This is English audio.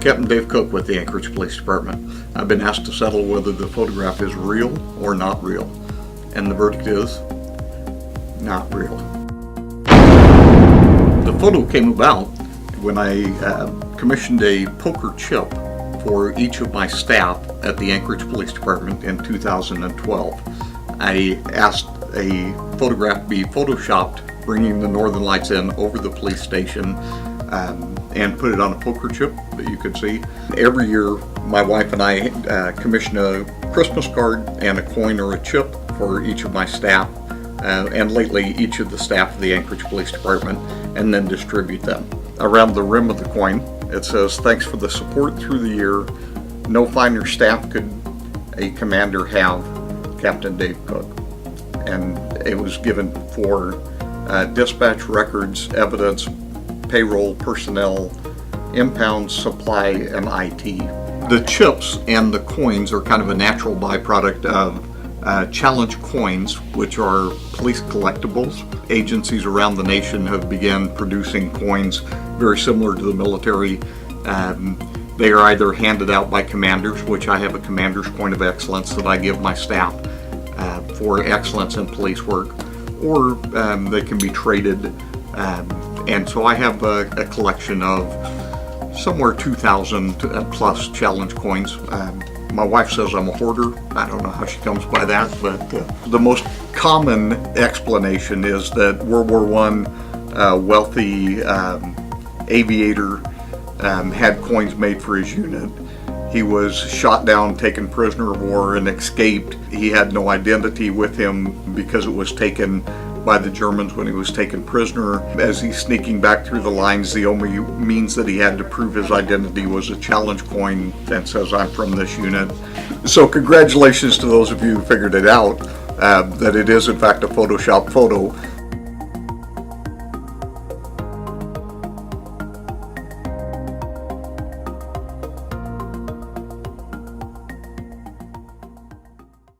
Captain Dave Cook with the Anchorage Police Department. I've been asked to settle whether the photograph is real or not real, and the verdict is not real. The photo came about when I commissioned a poker chip for each of my staff at the Anchorage Police Department in 2012. I asked a photograph be photoshopped bringing the Northern Lights in over the police station and put it on a poker chip that you could see. Every year my wife and I commission a Christmas card and a coin or a chip for each of my staff and lately each of the staff of the Anchorage Police Department, and then distribute them. Around the rim of the coin it says, "Thanks for the support through the year. No finer staff could a commander have, Captain Dave Cook." And it was given for dispatch records, evidence, payroll, personnel, impounds, supply, and IT. The chips and the coins are kind of a natural byproduct of challenge coins, which are police collectibles. Agencies around the nation have begun producing coins very similar to the military. They are either handed out by commanders, which I have a commander's coin of excellence that I give my staff for excellence in police work, or they can be traded. And so I have a collection of somewhere 2,000 plus challenge coins. My wife says I'm a hoarder. I don't know how she comes by that, but the most common explanation is that World War I wealthy aviator had coins made for his unit. He was shot down, taken prisoner of war, and escaped. He had no identity with him because it was taken by the Germans when he was taken prisoner. As he's sneaking back through the lines, the only means that he had to prove his identity was a challenge coin that says, "I'm from this unit." So congratulations to those of you who figured it out, that it is in fact a Photoshop photo.